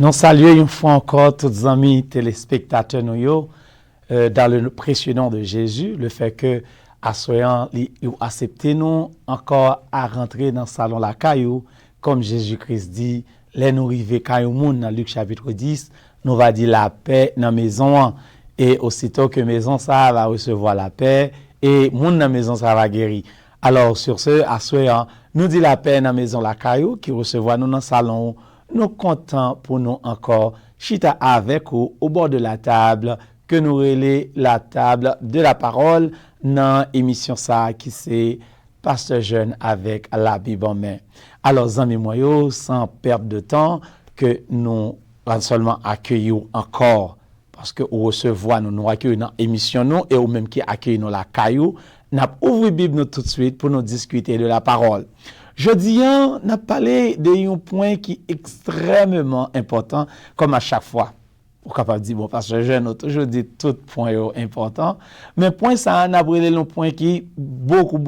Nous saluons une fois encore tous les amis téléspectateurs dans le précieux nom de Jésus, le fait que assoyant ou accepter nous encore à rentrer dans le salon la caillou, comme Jésus-Christ dit, les nous arriver caillou moun dans Luc chapitre 10, nous va dire la paix dans la maison et aussitôt que maison ça va recevoir la paix et moun dans la maison ça va guérir. Alors sur ce, assoyant, nous dit la paix dans la maison la caillou qui recevoir nous dans le salon. Nous comptons pour nous encore chita avec vous au bord de la table que nous relais la table de la parole dans l'émission ça qui c'est Pasteur Jeune avec la Bible en main. Alors amis moyens, sans perdre de temps que nous seulement accueillons encore parce que nous recevons nous accueillons dans l'émission nous et ou même qui accueillons la caillou, n'a ouvert Bible nous tout de suite pour nous discuter de la parole. Jeudi, on a parlé d'un point qui est extrêmement important, comme à chaque fois. Pour capable dire, bon, parce que je n'ai toujours dit tout point important, mais point ça, on a brûlé un point qui est beaucoup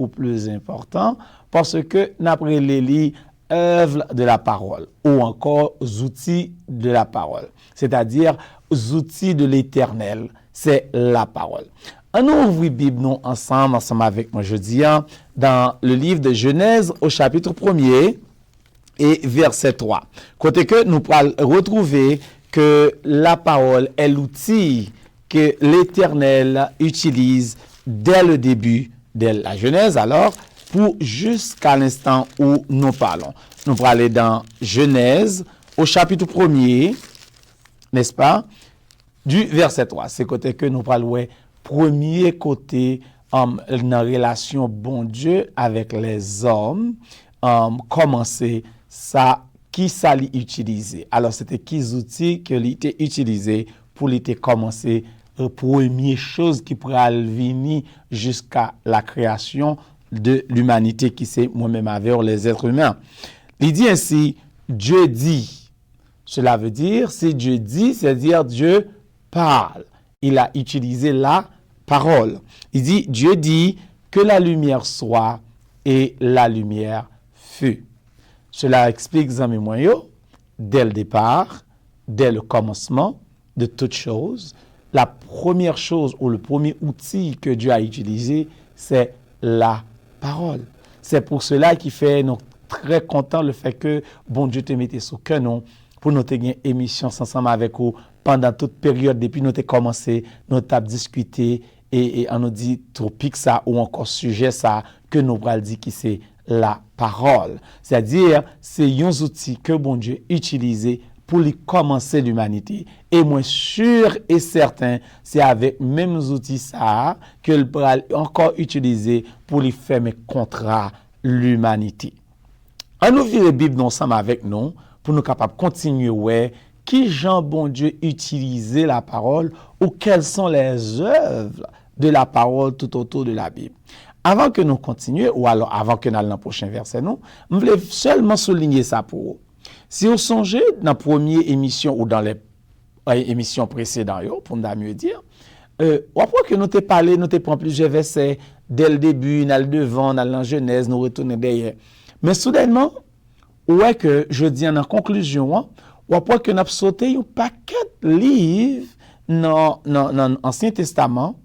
plus important, parce que on a brûlé l'œuvre de la parole, ou encore outils de la parole, c'est-à-dire outils de l'éternel, c'est la parole. On ouvre la Bible nous ensemble avec moi jeudi dans le livre de Genèse au chapitre 1er et verset 3. Côté que nous pourrons retrouver que la parole est l'outil que l'Éternel utilise dès le début de la Genèse, alors pour jusqu'à l'instant où nous parlons. Nous pourrons aller dans Genèse au chapitre 1er, n'est-ce pas, du verset 3. C'est côté que nous parlons premier côté dans la relation bon Dieu avec les hommes, commencer ça, qui ça l'utiliser. Alors c'était qui outils que l'était utilisé pour l'était commencer première chose qui pourrait venir jusqu'à la création de l'humanité qui c'est moi-même avec les êtres humains. Il dit ainsi, Dieu dit. Cela veut dire, si Dieu dit, c'est-à-dire Dieu parle. Il a utilisé la parole. Il dit, Dieu dit que la lumière soit et la lumière fut. Cela explique, amis moyens, dès le départ, dès le commencement de toute chose, la première chose ou le premier outil que Dieu a utilisé, c'est la parole. C'est pour cela qu'il fait nous très content le fait que bon Dieu te mette sur cœur nous pour nous tenir émission ensemble avec vous pendant toute période depuis nous avons commencé, nous avons discuté et on nous dit topic ça ou encore sujet ça que nous allons dire qui c'est la parole. C'est-à-dire c'est un outil que bon Dieu utilisé pour lui commencer l'humanité. Et moi sûr et certain, c'est avec mêmes outils ça que le pourra encore utiliser pour lui faire mes contrats l'humanité. On nous vire la Bible ensemble avec nous pour nous capables continuer ouais qui Jean bon Dieu utilisait la parole ou quelles sont les œuvres de la parole tout autour de la Bible. Avant que nous continuions, ou alors avant que nous allions dans le prochain verset, je voulais seulement souligner ça pour vous. Si vous songez dans la première émission ou dans les émissions précédentes, pour nous mieux dire, après que nous t'ai parlé, nous t'ai pris plusieurs versets, dès le début, dans le devant, dans la Genèse, nous retournons derrière. Mais soudainement, ouais que je dis en conclusion, ou après que nous avons sauté un paquet de livres dans l'Ancien Testament,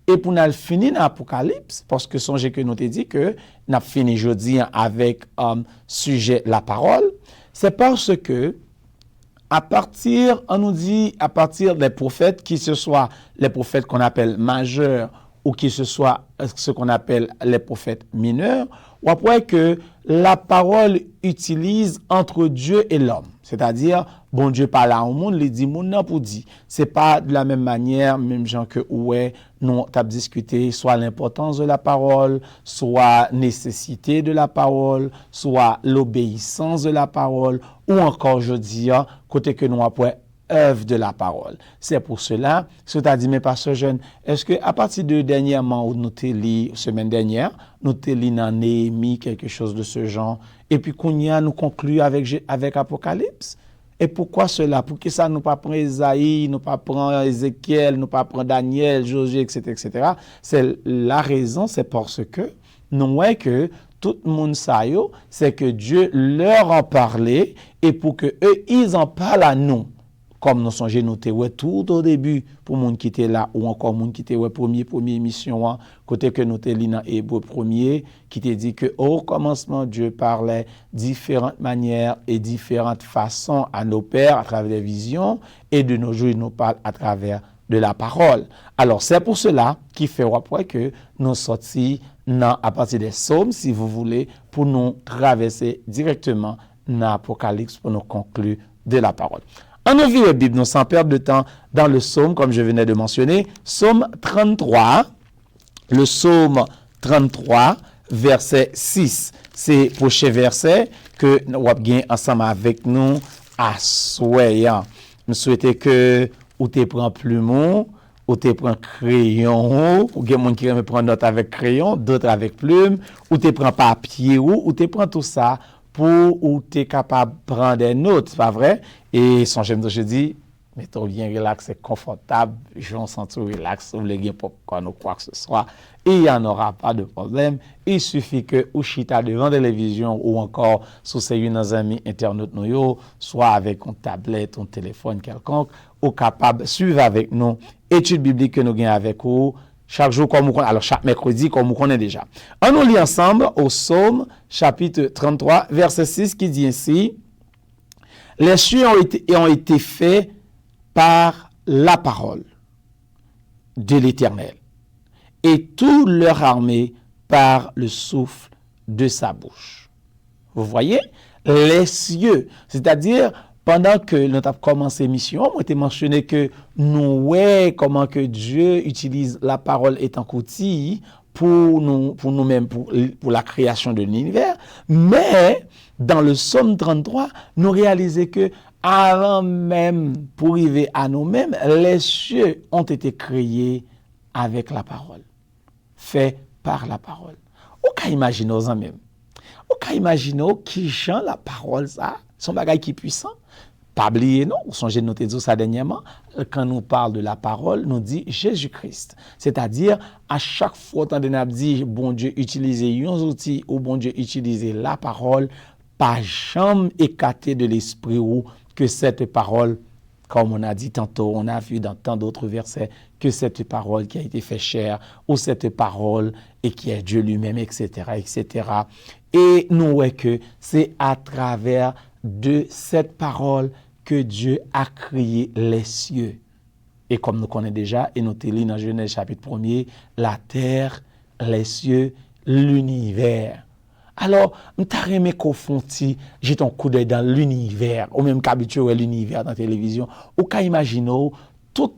et pour nous finir dans l'Apocalypse, parce que songez que nous t'ai dit que nous avons fini jeudi avec sujet la parole, c'est parce que on nous dit à partir des prophètes, qui ce soit les prophètes qu'on appelle majeurs ou qui ce soit ce qu'on appelle les prophètes mineurs, ou après que la parole utilise entre Dieu et l'homme. C'est-à-dire, bon Dieu parle au monde, il dit monde non pour dire. C'est pas de la même manière, même gens que ouais, nous t'as discuté soit l'importance de la parole, soit nécessité de la parole, soit l'obéissance de la parole, ou encore je dis côté que nous après œuvre de la parole. C'est pour cela, ce que tu as dit, mais pasteur Jeune, est-ce que à partir de dernièrement, où nous t'ai lu, semaine dernière, nous t'ai lu dans Néhémie, quelque chose de ce genre, et puis qu'on y a, nous conclut avec Apocalypse? Et pourquoi cela? Pour que ça nous pas prendre Isaïe, nous pas prendre Ézéchiel, nous pas prendre Daniel, Josué, etc., etc. C'est la raison, c'est parce que nous voyons que tout le monde ça yo, c'est que Dieu leur en parlait et pour que eux ils en parlent à nous. Comme nous songeons noté ouais tout au début pour monde qui était là ou encore monde qui était ouais première émission hein, côté que nous était dans Hébreu 1er qui te dit que au commencement Dieu parlait différentes manières et différentes façons à nos pères à travers des visions et de nos jours il nous parle à travers de la parole. Alors c'est pour cela qu'il fait après que nous sortis à partir des psaumes si vous voulez pour nous traverser directement dans l'Apocalypse pour nous conclure de la parole. On ouvre la Bible, nous sans perdre de temps, dans le psaume, comme je venais de mentionner, psaume 33, le psaume 33, verset 6. C'est le prochain verset que nous avons gagné ensemble avec nous à soyant. Nous souhaitons que ou te prend plume, ou te prend crayon, ou il y a des gens qui aiment prendre note avec crayon, d'autres avec plume, ou te prend papier, ou te prend tout ça pour ou tu es capable de prendre des notes, c'est pas vrai? Et son j'aime je dis, mettons bien relax, confortable, je me sens tout relax, ou les popcorn ou quoi que ce soit, et il n'y en aura pas de problème. Il suffit que ou chita devant la télévision ou encore sous ses amis internet nous, soit avec une tablette, un téléphone quelconque, ou capable de suivre avec nous études bibliques que nous gagnons avec vous. Chaque jour, comme vous alors chaque mercredi, comme vous connaissez déjà. On nous lit ensemble au psaume, chapitre 33, verset 6, qui dit ainsi, « Les cieux ont été faits par la parole de l'Éternel, et toute leur armée par le souffle de sa bouche. » Vous voyez, les cieux, c'est-à-dire, pendant que nous avons commencé l'émission, on a mentionné que nous voyons comment que Dieu utilise la parole étant qu'outil pour nous-mêmes, pour la création de l'univers. Mais dans le psaume 33, nous réalisons que avant même, pour arriver à nous-mêmes, les cieux ont été créés avec la parole, faits par la parole. On peut imaginer ça même. On peut imaginer qui chante la parole, ça, son bagage qui est puissant. Pas oublier, non, on songe de noter ça dernièrement, quand nous parle de la parole, nous dit Jésus-Christ. C'est-à-dire, à chaque fois qu'on a dit, bon Dieu, utilisez un outil ou bon Dieu, utilisez la parole, pas jamais écarté de l'esprit ou que cette parole, comme on a dit tantôt, on a vu dans tant d'autres versets, que cette parole qui a été faite chair, ou cette parole et qui est Dieu lui-même, etc., etc. Et nous voyons que c'est à travers de cette parole que Dieu a créé les cieux. Et comme nous connaissons déjà, et nous lisons dans Genèse chapitre 1er, la terre, les cieux, l'univers. Alors, nous avons aimé qu'on fonti, j'ai ton coup d'œil dans l'univers, ou même qu'habitué l'univers dans la télévision, ou qu'à imaginer toute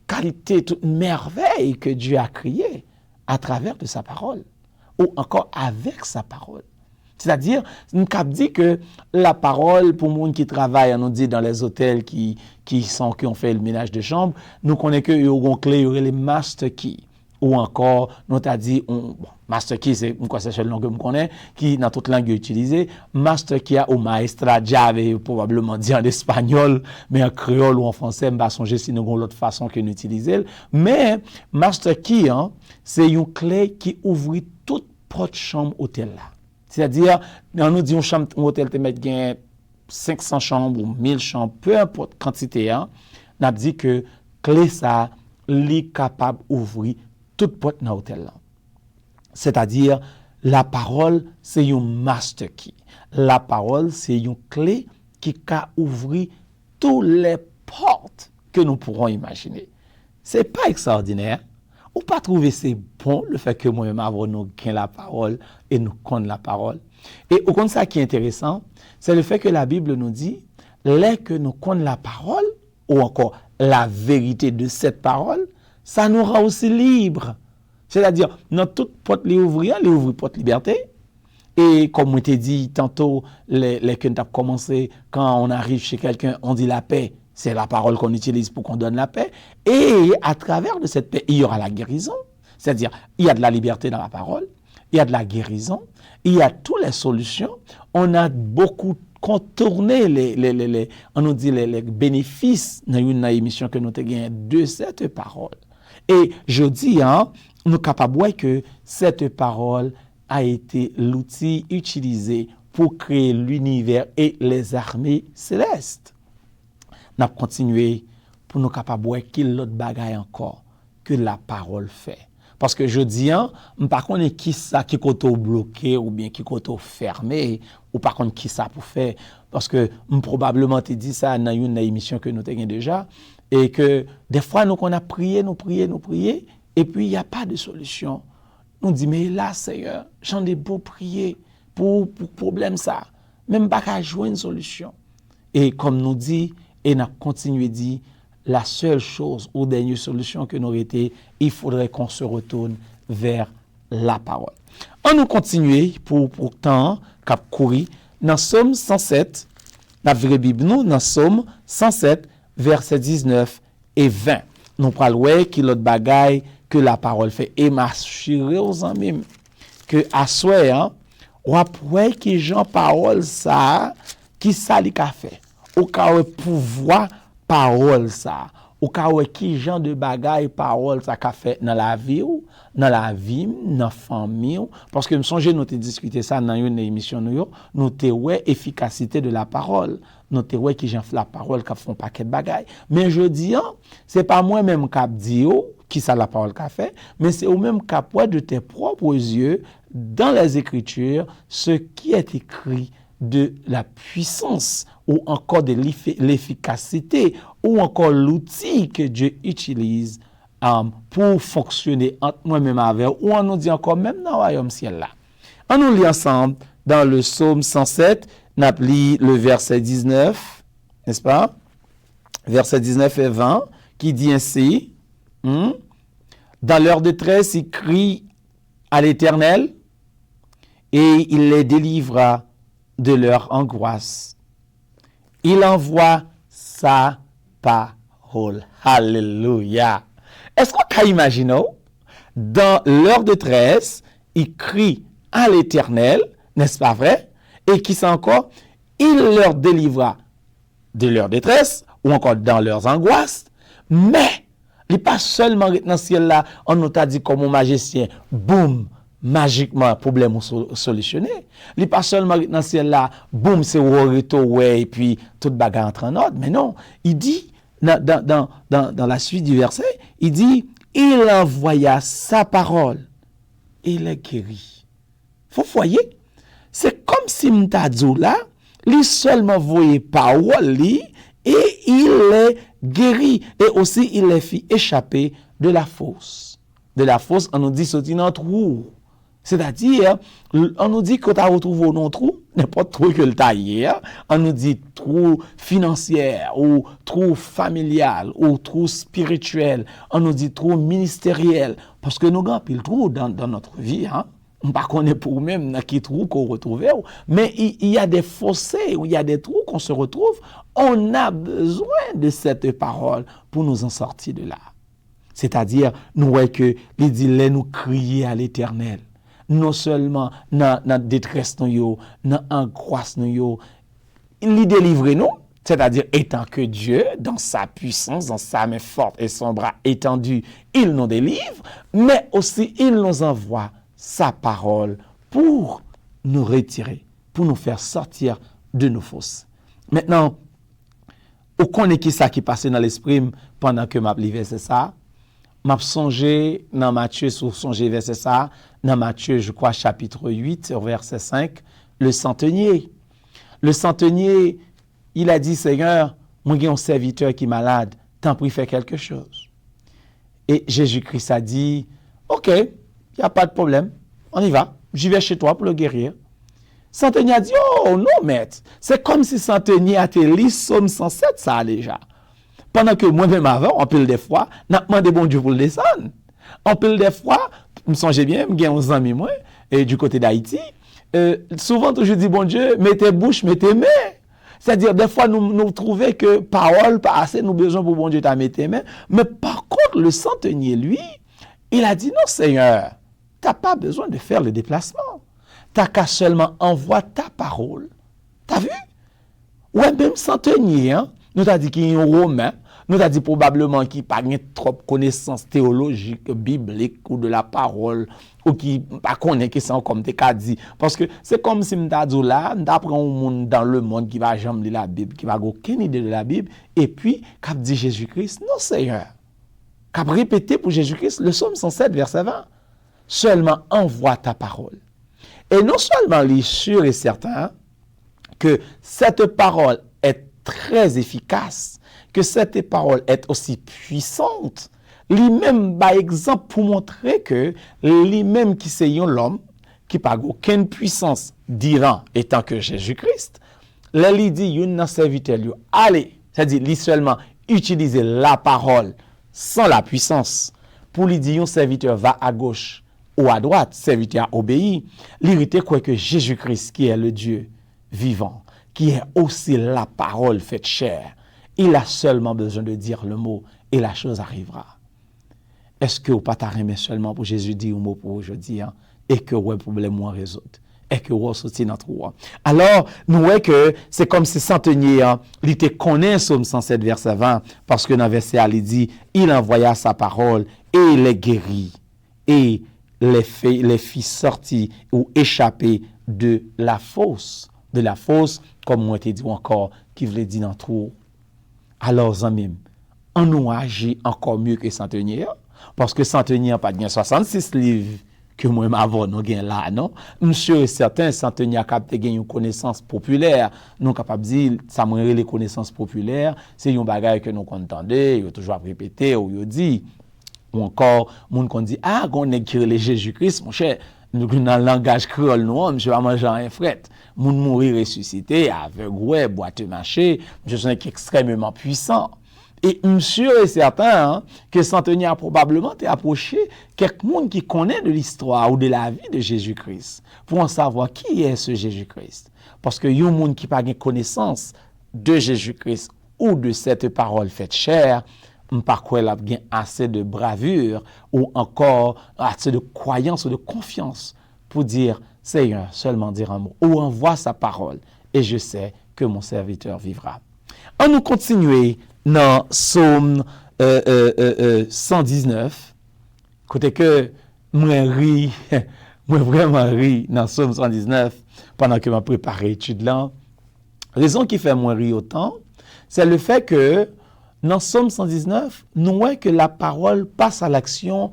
qualité, toute merveille que Dieu a créée à travers de sa parole, ou encore avec sa parole. C'est-à-dire, nous avons dit que la parole, pour les gens qui travaillent, on nous dit dans les hôtels qui ont fait le ménage de chambre, nous connaissons qu'il y a une clé, il y aurait les master keys. Ou encore, nous avons dit, master key, c'est la seule langue que nous connaissons, qui dans toute langue utilisée. Master key ou maestra, j'avais probablement dit en espagnol, mais en créole ou en français, je ne vais pas songer si nous avons l'autre façon que nous utilisons. Mais master key, c'est une clé qui ouvre toute porte chambre hôtel là. C'est-à-dire, on nous dit un hôtel te met 500 chambres ou 1000 chambres, peu importe quantité, on a dit que clé ça, est capable d'ouvrir toute porte dans l'hôtel là. C'est-à-dire, la parole, c'est une master key. La parole, c'est une clé qui peut ouvrir toutes les portes que nous pourrons imaginer. Ce n'est pas extraordinaire. Ou pas trouver c'est bon le fait que moi-même avant nous gagnons la parole et nous connaissons la parole. Et au contraire, ça qui est intéressant, c'est le fait que la Bible nous dit, dès que nous connaissons la parole, ou encore la vérité de cette parole, ça nous rend aussi libres. C'est-à-dire, dans toute porte les ouvrir porte liberté. Et comme on t'a dit tantôt, les que nous avons commencé, quand on arrive chez quelqu'un, on dit la paix. C'est la parole qu'on utilise pour qu'on donne la paix. Et à travers de cette paix, il y aura la guérison. C'est-à-dire, il y a de la liberté dans la parole, il y a de la guérison, il y a toutes les solutions. On a beaucoup contourné on nous dit les bénéfices dans une émission que nous avons gagné de cette parole. Et je dis, nous sommes capables de voir que cette parole a été l'outil utilisé pour créer l'univers et les armées célestes. Nous avons continué pour nous capables de voir qu'il l'autre bagaille encore que la parole fait. Parce que je dis, par contre, qui ça qui est bloqué ou bien qui est fermé, ou par contre qui ça pour faire. Parce que probablement tu dit ça dans une émission que nous avons déjà, et que des fois nous a prié, et puis il n'y a pas de solution. Nous dit mais là Seigneur, j'en ai beau prier pour problème ça, même pas qu'à jouer une solution. Et comme nous dit, et nous continuons à dire, la seule chose ou dernière solution que nous aurait été, il faudrait qu'on se retourne vers la parole. On nous continue pour temps cap courir dans Somme 107, la vraie Bible nous dans Somme 107 versets 19 et 20. Nous parlons qui l'autre bagaille que la parole fait et m'assurer aux amis que à soi ou après que Jean parole ça qui ça li ka fait au cas où pouvoir parole ça au cas où qui genre de bagaille parole ça qu'a fait dans la vie ou dans la famille parce que me songe nous te discuter ça dans une émission nous te ouais efficacité de la parole nous te ouais qui genre la parole qu'a font paquet de bagaille mais je dis c'est pas moi même qui dit qui ça la parole qu'a fait mais c'est au même cap de tes propres yeux dans les Écritures ce qui est écrit de la puissance ou encore de l'efficacité ou encore l'outil que Dieu utilise pour fonctionner entre moi-même avec ou on nous dit encore même dans le royaume ciel là. On nous lit ensemble dans le psaume 107, nous lit le verset 19, n'est-ce pas? Verset 19 et 20 qui dit ainsi, dans leur détresse, ils crient à l'Éternel et il les délivra de leur angoisse. Il envoie sa parole. Alléluia. Est-ce qu'on peut imaginer, dans leur détresse, ils crient à l'Éternel, n'est-ce pas vrai? Et qui c'est encore? Il leur délivra de leur détresse, ou encore dans leurs angoisses, mais il n'est pas seulement dans ce ciel-là, on nous a dit comme un magicien, boum, magiquement, problème solutionné. Il n'est pas seulement dans ce ciel-là, boum, c'est ouais, et puis toute bagarre entre en ordre. Mais non, il dit, dans la suite du verset, il dit, il envoya sa parole et les guérit. Vous voyez, c'est comme si m'tadou là, il seulement voyait parole et il les guérit. Et aussi, il les fit échapper de la fosse. De la fosse, on nous dit, sorti dans un trou. C'est-à-dire, on nous dit que tu as retrouvé un trou, n'importe trou que le taillé, on nous dit trou financier, ou trou familial, ou trou spirituel, on nous dit trou ministériel, parce que nous avons pile trou dans notre vie, on ne connaît pas pour même dans qui trou qu'on retrouve, mais il y a des fossés, où il y a des trous qu'on se retrouve, on a besoin de cette parole pour nous en sortir de là. C'est-à-dire, nous voyons que il dit, nous crier à l'Éternel. Non seulement dans détresse nous, dans angoisse nous, il délivre nous, c'est-à-dire étant que Dieu, dans sa puissance, dans sa main forte et son bras étendu, il nous délivre, mais aussi il nous envoie sa parole pour nous retirer, pour nous faire sortir de nos fosses. Maintenant, on connaît qui ça qui passait dans l'esprit pendant que m'a livré c'est ça. M'a songé dans Matthieu, songé verset ça, dans Matthieu, je crois, chapitre 8, verset 5, le centenier. Le centenier, il a dit, Seigneur, moi j'ai un serviteur qui est malade, t'en prie, fais quelque chose. Et Jésus-Christ a dit, ok, il n'y a pas de problème, on y va, j'y vais chez toi pour le guérir. Centenier a dit, oh non, maître, c'est comme si centenier a été lu Somme 107, ça déjà. Pendant que moi-même avant, on peut des fois, n'a demandé bon Dieu pour le descendre. On peut des fois, me songez bien, j'ai 11 amis moi, et du côté d'Haïti, souvent je dis bon Dieu, mettez bouche, mettez main. C'est-à-dire des fois nous trouvons que parole pas assez, nous besoin pour bon Dieu ta mettre main. Mais par contre le centenier lui, il a dit non Seigneur, t'as pas besoin de faire le déplacement. T'as qu'à seulement envoyer ta parole. T'as vu? Ouais même centenier, nous t'a dit qu'il y a un Romain. nous a dit probablement qui pas trop connaissance théologique, biblique ou de la parole ou qui pas connaît qui sont comme t'es dit parce que c'est comme si m'ta dit là, d'apprend un monde dans le monde qui va jamais lire la Bible, qui va aucune idée de la Bible et puis qu'a dit Jésus-Christ, non Seigneur. Qu'a répété pour Jésus-Christ le psaume 107 verset 20. Seulement envoie ta parole. Et non seulement il est sûr et certain que cette parole est très efficace, que cette parole est aussi puissante, lui-même par exemple pour montrer que lui-même qui c'est l'homme qui n'a aucune puissance d'Iran étant que Jésus-Christ, là il dit yon serviteur lui allez, c'est-à-dire lui seulement utiliser la parole sans la puissance pour lui dire un serviteur va à gauche ou à droite, serviteur obéit, l'irrité quoi que Jésus-Christ qui est le Dieu vivant, qui est aussi la parole faite chair, il a seulement besoin de dire le mot et la chose arrivera. Est-ce que vous pas t'arrêter seulement pour Jésus dire un mot pour aujourd'hui et que ouais problème moins résoudre et que vous sortir dans trou. Alors nous voyons que c'est comme si centenier il te connaît Psaume 107 verset 20 parce que dans verset il dit il envoya sa parole et les guérit et les fit sortir ou échapper de la fosse comme moi t'ai dit encore qui voulait dire dans trou. Alors amis, on nous agit encore mieux que centenier parce que centenier pas bien 66 livres que moi m'avons nous gain là non monsieur est certain centenier capté gain une connaissance populaire nous capable dire ça moi les connaissances populaires c'est un bagage que nous entendait yo toujours répéter ou yo dit ou encore moun qu'on dit ah gon nèg qui relève Jésus-Christ mon cher nous dans le langage créole nous monsieur va manger un fret moun mourir ressuscité aveugle ouais boiteux marché je suis extrêmement puissant. Et monsieur est certain que centenier a probablement été approché quelqu'un qui connaît de l'histoire ou de la vie de Jésus-Christ pour en savoir qui est ce Jésus-Christ. Parce que yon moun qui pas de connaissance de Jésus-Christ ou de cette parole faite chair, m'pa quoi la gen assez de bravure ou encore assez de croyance ou de confiance pour dire Seigneur, seulement dire un mot ou envoie sa parole et je sais que mon serviteur vivra. On nous continuer dans Psaume 119, côté que moi ri, moi vraiment ri dans Psaume 119 pendant que je préparais l'étude là. Raison qui fait moi rire autant, c'est le fait que dans Psaume 119, nous voyons que la parole passe à l'action,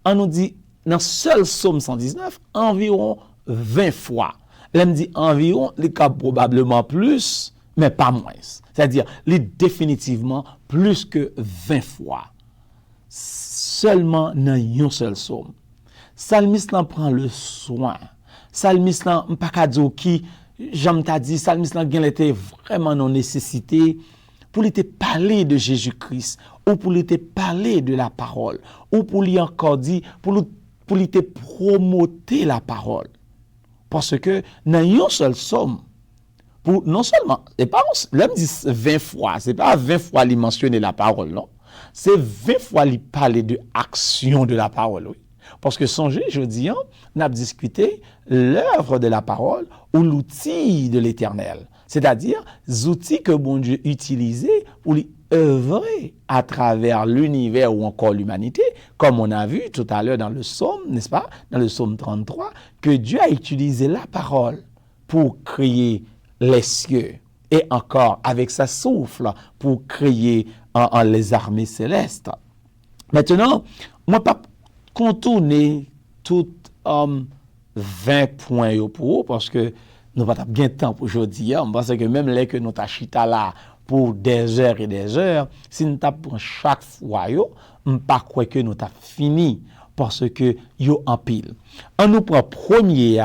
on nous dit dans seul Psaume 119 environ 20 fois. Elle me dit environ, les cas probablement plus, mais pas moins. C'est-à-dire, les définitivement plus que 20 fois. Seulement dans un seul psaume. Psalmiste l'en prend le soin. Psalmiste l'en, pas qu'à dire qui, j'aime t'a dit, psalmiste l'en était vraiment non nécessité pour lui te parler de Jésus-Christ, ou pour lui te parler de la parole, ou pour lui encore dire, pour lui te promoter la parole. Parce que dans un seul psaume, pour non seulement, et pas l'homme dit 20 fois, c'est pas 20 fois il mentionner la parole, non. C'est 20 fois il parler de action de la parole, oui. Parce que songez, je dis, on a discuté l'œuvre de la parole ou l'outil de l'Éternel. C'est-à-dire, les outils que bon Dieu utilisait pour lui œuvrer à travers l'univers ou encore l'humanité, comme on a vu tout à l'heure dans le psaume, n'est-ce pas, dans le psaume 33, que Dieu a utilisé la parole pour créer les cieux et encore avec sa souffle pour créer les armées célestes. Maintenant, moi pas contourner tout 20 points pour parce que nous pas bien de temps pour aujourd'hui. Parce que même les que nous t'achita là pour des heures et des heures, si nous t'apprend chaque fois pas quoi que nous t'a fini parce que yo en pile. On nous prend premier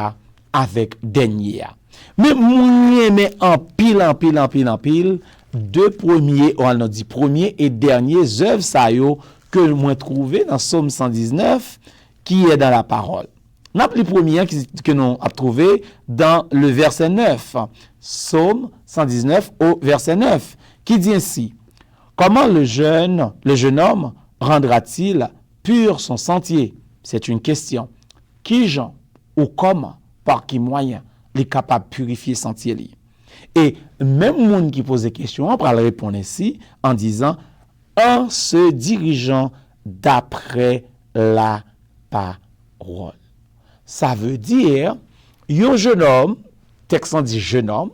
avec dernier. Mais moi mais en pile deux premiers on a dit premier et dernier œuvres ça yo que moi trouvé dans Psaume 119 qui est dans la parole. N'a plus premier que nous a trouvé dans le verset 9. Psaume 119 au verset 9 qui dit ainsi: comment le jeune homme rendra-t-il pur son sentier? C'est une question. Qui Jean ou comment, par qui moyen, est capable de purifier sentier li? Et même monde qui pose des questions, on va répondre ici en disant en se dirigeant d'après la parole. Ça veut dire, un jeune homme, texte on dit jeune homme,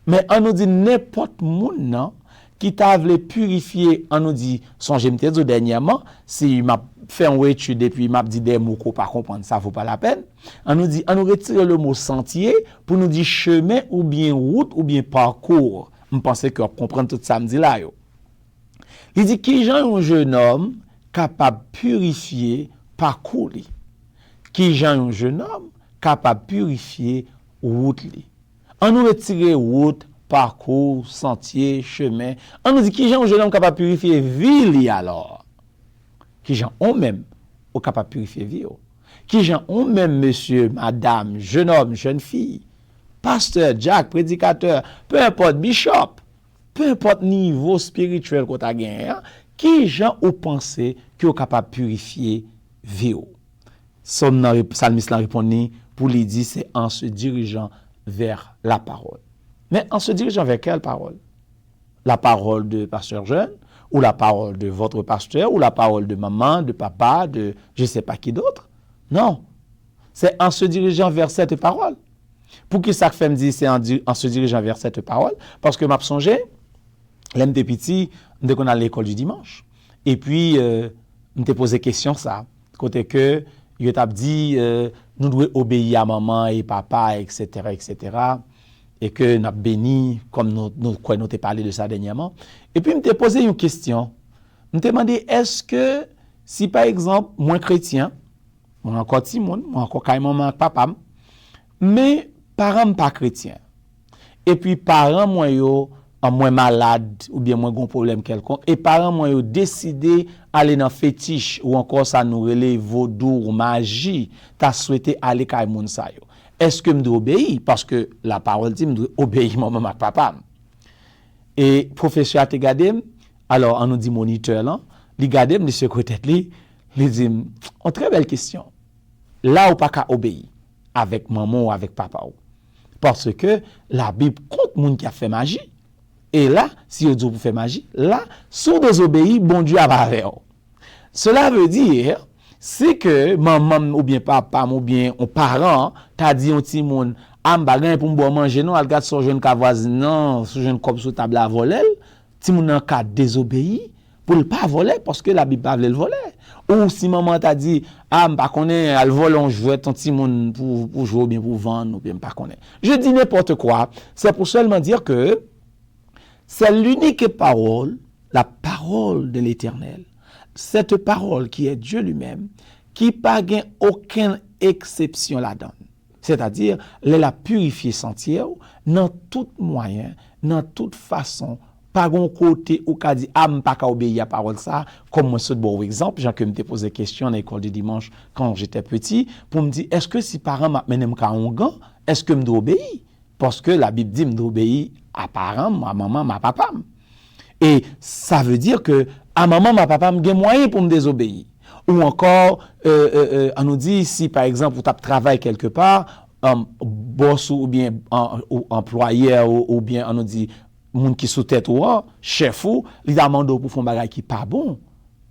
mais on nous dit n'importe moun qui t'a voulu purifier, on nous dit, songez m'te dit dernièrement, si m'a fait une étude et puis m'a dit des mots qu'on pas comprendre, ça vaut pas la peine. On nous dit, on nous retire le mot sentier pour nous dire chemin ou bien route ou bien parcours. Je pense que vous comprenez tout ça me dit là yo. Il dit qui j'en un jeune homme capable de purifier parcours li. Qui j'en un jeune homme capable de purifier route li. On nous retire route, parcours, sentier, chemin. On nous dit qui j'en un jeune homme capable de purifier vie li alors. Qui j'en ont même ou capable de purifier vie. Qui j'en ont même monsieur, madame, jeune homme, jeune fille, pasteur, Jack, prédicateur, peu importe bishop. Peu importe niveau spirituel qu'on a gagné, qui gens ont pensé qu'ils sont capables de purifier vie. Psalmiste l'a répondu pour lui dire c'est en se dirigeant vers la parole. Mais en se dirigeant vers quelle parole? La parole de pasteur jeune, ou la parole de votre pasteur, ou la parole de maman, de papa, de je ne sais pas qui d'autre? Non. C'est en se dirigeant vers cette parole. Pour qui ça fait me dire c'est en se dirigeant vers cette parole? Parce que m'a songé, l'aime de petit, dès qu'on a l'école du dimanche. Et puis, me te posé question ça. Côté que, il t'a dit, nous devons obéir à maman et papa, etc., etc. Et que nous avons béni, comme nous t'ai parlé de ça dernièrement. Et puis, me te posé une question. Me te demandé, est-ce que, si par exemple, moi chrétien, moi encore petit monde, moi encore carrément maman papa, mais parents pas chrétiens. Et puis, parents moi yo, moins malade ou bien moins gon problème quelconque et parents moi yo décidé aller dans fétiche ou encore ça nous relève vaudou ou magie t'as souhaité aller kay moun sa yo est-ce que me dois obéir parce que la parole dit me dois obéir maman et papa et professeur a te gardé alors on nous dit moniteur là li gardé me sur côté li dit une très belle question là ou pas qu'à obéir avec maman ou avec papa parce que la Bible compte moun qui a fait magie. Et là, si vous pour faire magie, là, si vous désobéissez, bon Dieu a pas fait. Cela veut dire, c'est que maman ou bien papa ou bien un parent t'a dit un petit monde, ah m'bagay pour m'boire manger non, al gade son jeune ka voisine non, son jeune comme sous table à voler, petit monde en cas désobéi pour le pas voler parce que la Bible pas veut le voler. Ou si maman t'a dit, ah m'pa connaît al voler on jouet ton petit monde pour jouer ou bien pour vendre ou bien pas connaît. Je dis n'importe quoi, c'est pour seulement dire que c'est l'unique parole, la parole de l'Éternel. Cette parole qui est Dieu lui-même, qui n'a pas aucune exception là-dedans. C'est-à-dire, elle a purifié sentier dans tout moyen, dans toute façon, pas un côté où qu'a dit ah m'pas ka obéir à parole ça comme moi ce bon exemple Jean que me posé question à l'école du dimanche quand j'étais petit pour me dire est-ce que si parents m'a mené m'ka on gant est-ce que me dois obéir parce que la Bible dit me dois obéir à parents, à maman, à papa. Et ça veut dire que à maman, à papa, j'ai moyen pour me désobéir. Ou encore, on nous dit, si par exemple, vous travaillez quelque part, boss ou bien employeur ou bien on nous dit, moun qui sous tête ou chef ou, il demande pour faire un bagage qui pas bon.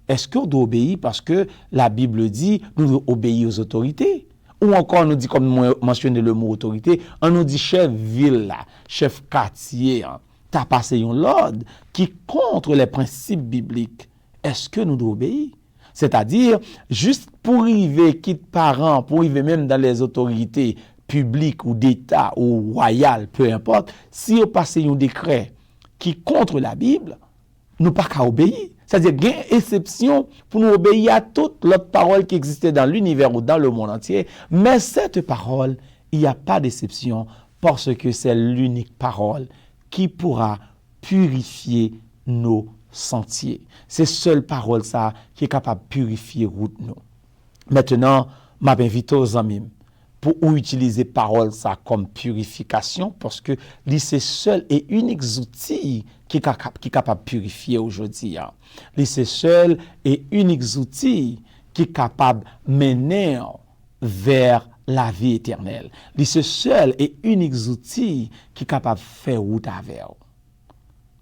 Est-ce qu'on doit obéir parce que la Bible dit, nous devons obéir aux autorités? Ou encore, on nous dit, comme moi mentionné le mot autorité, on nous dit chef ville, chef quartier, t'as passé un l'ordre qui contre les principes bibliques. Est-ce que nous devons obéir? C'est-à-dire, juste pour arriver, quitte parents, pour arriver même dans les autorités publiques ou d'État ou royales, peu importe, si on passe un décret qui contre la Bible, nous pas qu'à obéir. C'est-à-dire qu'il y a une exception pour nous obéir à toute l'autre parole qui existait dans l'univers ou dans le monde entier. Mais cette parole, il n'y a pas d'exception parce que c'est l'unique parole qui pourra purifier nos sentiers. C'est seule parole ça qui est capable de purifier route nous. Maintenant, m'invite aux amis pour utiliser parole ça comme purification parce que c'est seul et unique outil qui est capable de purifier aujourd'hui. C'est seul et unique outil qui est capable de mener vers la vie éternelle. C'est seul et unique outil qui est capable de faire route avec.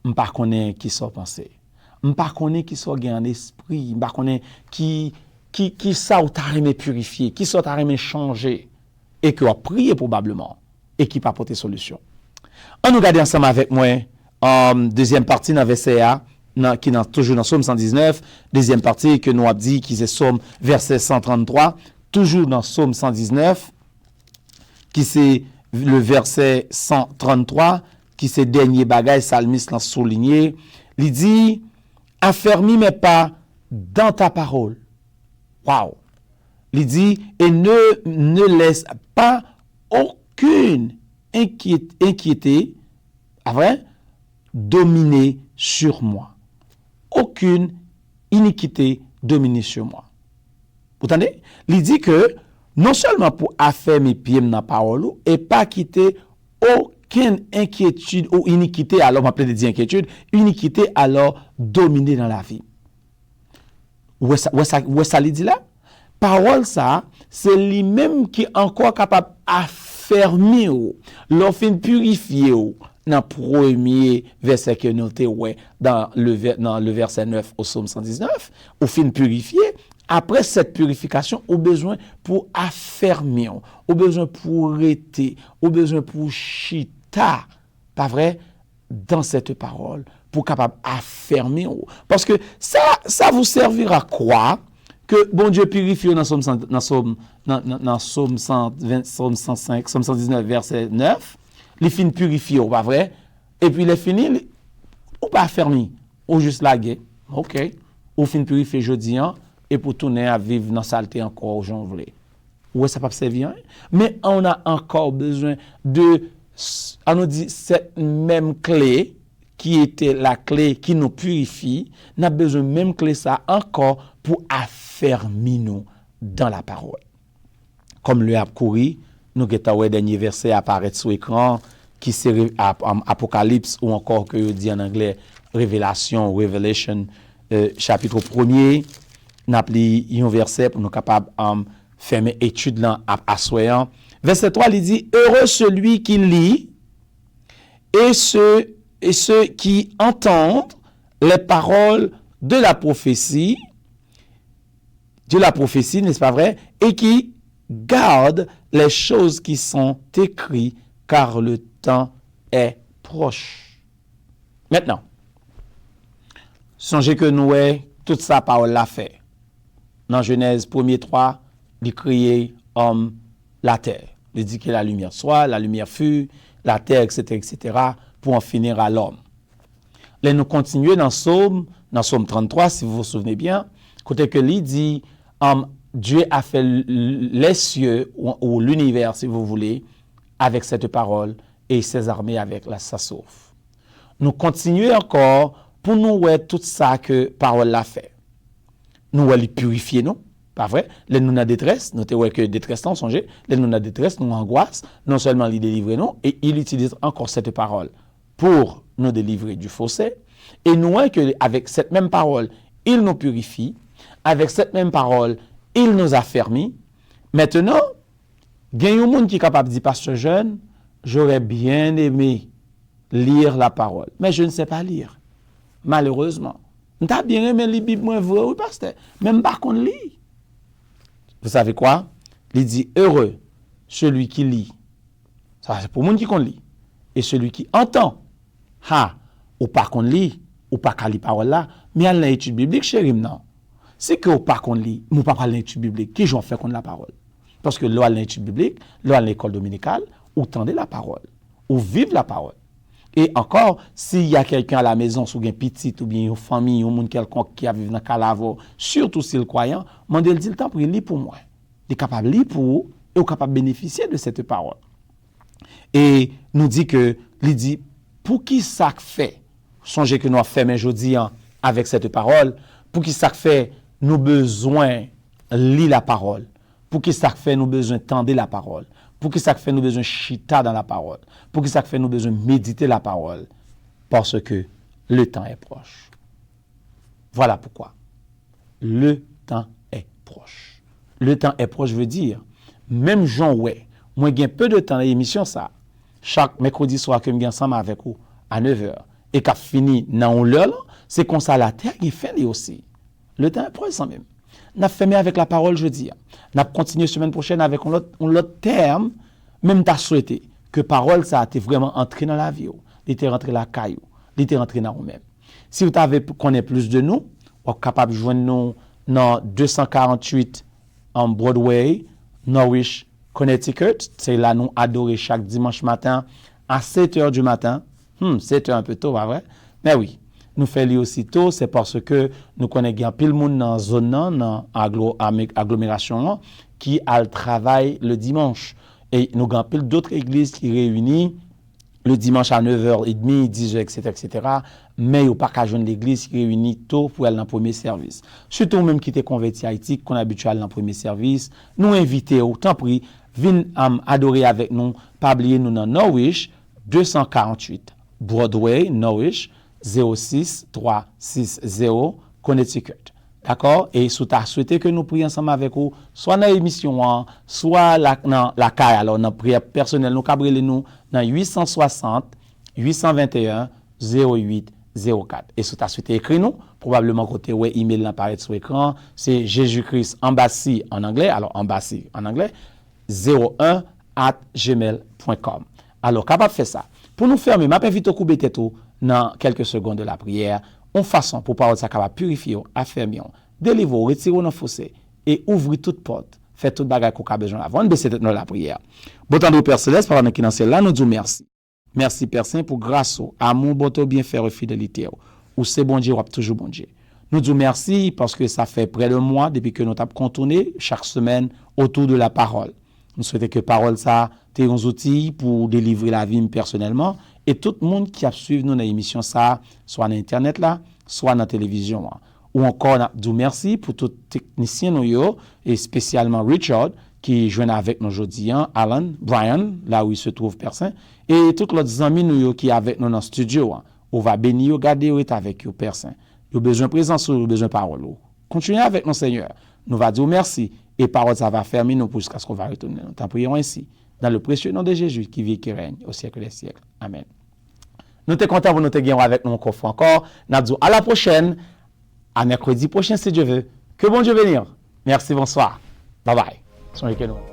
Je ne sais pas qui sont pensés. m'pa connaît qui soit gain en esprit, m'pa connaît qui ça ou t'a aimé purifier, qui ça t'a aimé changer et que a prié probablement et qui pas porter solution. On nous regarde ensemble avec moi deuxième partie dans verset A qui est toujours dans Somme 119, deuxième partie que nous a dit qui c'est Somme verset 133, toujours dans Somme 119 qui c'est le verset 133 qui c'est dernier bagage salmiste l'a souligné, il dit affermis mes pas dans ta parole. Wow. Il dit et ne laisse pas aucune inquiété, vrai, dominer sur moi. Aucune iniquité dominer sur moi. Vous entendez? Il dit que non seulement pour affaire mes pieds dans la parole, et pas quitter aucune inquiétude ou iniquité, alors on va dire inquiétude, iniquité alors dominer dans la vie. Où est-ce ça dit là? Parole ça, c'est lui-même qui est encore capable d'affermir, l'offre purifier dans le premier verset que nous avons dans le verset 9 au psaume 119, au fin purifier. Après cette purification, au besoin pour affermir, au besoin pour rester, au besoin pour chita, pas vrai, dans cette parole, pour capable affermir. Parce que ça vous servira quoi? Que bon Dieu purifie dans Somme 120, Somme 105, Somme 119, verset 9, les fins purifiés, pas vrai? Et puis les finis, ou pas affermi, ou juste lagué, ok, ou fin purifié jeudi, et pour tourner à vivre dans la saleté encore aux gens voulez. Ouais, ça peut servir, mais on a encore besoin de, on nous dit, cette même clé, qui était la clé qui nous purifie, n'a besoin de même clé ça encore pour affermir nous dans la parole. Comme le couru, nous avons le dernier verset apparaître sur l'écran, qui c'est Apocalypse ou encore que dit en anglais Révélation, Revelation, chapitre 1er, nous avons un verset pour nous capables de faire une étude là à soyant. Verset 3, il dit heureux celui qui lit et ceux qui entendent les paroles de la prophétie, n'est-ce pas vrai, et qui gardent les choses qui sont écrites, car le temps est proche. Maintenant, songez que nous avons toute sa parole l'a fait. Dans Genèse 1er 3, il créé homme, la terre. Il dit que la lumière soit, la lumière fut, la terre, etc., pour en finir à l'homme. Là, nous continuons dans Somme 33, si vous vous souvenez bien, côté que lui dit, Dieu a fait les cieux ou l'univers, si vous voulez, avec cette parole et ses armées avec sa sauve. Nous continuons encore pour nous voir tout ça que parole l'a fait. Nous allons purifier, non? Pas vrai? Là, nous avons détresse, nous avons que détresse, non, songez. Là, nous avons détresse, nous angoisse, non seulement il délivre nous, et il utilise encore cette parole pour nous délivrer du fossé. Et nous voyons qu'avec cette même parole, il nous purifie. Avec cette même parole, il nous affermit. Maintenant, il y a un monde qui est capable de dire, pasteur jeune, j'aurais bien aimé lire la parole, mais je ne sais pas lire. Malheureusement. T'as bien aimé lire la Bible, moi, oui, pasteur, même pas qu'on lit. Vous savez quoi? Il dit, heureux celui qui lit. Ça, c'est pour le monde qui lit. Et celui qui entend. Ou pas qu'on lit, ou pas qu'on lit parole là, mais à l'étude biblique, chérie, non. C'est que ou pas qu'on lit, ou pas parler l'étude biblique, qui j'en fais qu'on la parole. Parce que là, à l'étude biblique, là, à l'école dominicale, ou tendez la parole, ou vive la parole. Et encore, s'il y a quelqu'un à la maison, soit un petit, ou bien une famille, ou un monde quelconque qui a vécu dans le calavo, surtout si le croyant, mandez le dit le temps pour lire pour moi. Il est capable de lire pour vous, et il est capable de bénéficier de cette parole. Et nous dit que, il dit, pour qui ça fait, songez que nous avons fait aujourd'hui avec cette parole, pour qui ça fait, nous besoin lire la parole. Pour qui ça fait, nous besoin tendre la parole. Pour qui ça fait, nous besoin chita dans la parole. Pour qui ça fait, nous besoin méditer la parole. Parce que le temps est proche. Voilà pourquoi. Le temps est proche. Le temps est proche veut dire, même Jean, ouais, moi, j'ai peu de temps dans l'émission, ça. Chaque mercredi soir que je suis ensemble avec vous, à 9h, et qu'a fini dans l'heure, c'est comme ça la terre qui fait aussi. Le temps est proche même. N'a fermé avec la parole jeudi. N'a continué semaine prochaine avec un autre terme, même t'as souhaité que parole ça a été vraiment entré dans la vie, il était rentré la caillou, il était rentré dans vous-même. Si vous avez connaît plus de nous, vous êtes capable de joindre nous dans 248 en Broadway, Norwich, Connecticut. C'est là nous adorer chaque dimanche matin à 7h du matin. 7h un peu tôt, pas vrai? Mais oui, nous faisons aussi tôt, c'est parce que nous connaissons pile monde dans la zone, dans l'agglomération, qui a le travail le dimanche. Et nous avons pile d'autres églises qui réunissent le dimanche à 9h30, 10h, etc. Mais il n'y a pas qu'à joindre l'église qui réunit tôt pour aller dans le premier service. Surtout même qui était converti à Haïti, qu'on est habitué à aller dans le premier service, nous invitons, autant pris, venez adorer avec nous, pas oublier nous dans Norwich, 248 Broadway, Norwich, 06360, Connecticut. D'accord? Et si tu as souhaité que nous prions ensemble avec vous, soit dans l'émission, soit dans la caille, alors dans la prière personnelle, nous cabrez nous dans 860 821 08 04. Et si tu as souhaité écrire nous, probablement côté ouais, email apparaît sur l'écran, c'est Jésus-Christ Embassy en anglais, alors Embassy en anglais, 01@gmail.com. Alors, capable de faire ça. Pour nous fermer, je invite au couper tête dans quelques secondes de la prière. En façon pour parole ça capable purifier, affermir, délivrer, retirer dans fossé et ouvrir toute porte, faire toute bagarre qu'on a besoin avant de baisser tête dans la prière. Bon temps de Père Céleste, par qui dans là nous disons merci. Merci Père Saint pour grâce, amour, bonté, bienfait et fidélité. Ou c'est bon Dieu, ou toujours bon Dieu. Nous disons merci parce que ça fait près de mois depuis que nous avons contourné chaque semaine autour de la parole. Nous souhaitons que parole ça ait un outil pour délivrer la vie personnellement et tout le monde qui a suivi nous dans l'émission ça, soit sur internet là, soit dans la télévision. Ou encore nous disons merci pour tous les techniciens nous et spécialement Richard qui joue avec nous aujourd'hui, Alan, Brian, là où il se trouve personne, et tous les amis nous qui sont avec nous dans le studio. On va bénir, garder avec vous personne. Vous avez besoin de présence, vous avez besoin de parole. Continuez avec nous Seigneur. Nous va dire merci et parole ça va fermer nous jusqu'à ce qu'on va retourner. Nous t'en prions ainsi dans le précieux nom de Jésus qui vit et qui règne au siècle des siècles. Amen. Nous sommes contents de nous te avec nous encore. Nous disons à la prochaine, à mercredi prochain si Dieu veut. Que bon Dieu bénisse. Merci, bonsoir. Bye bye. Soyez que nous.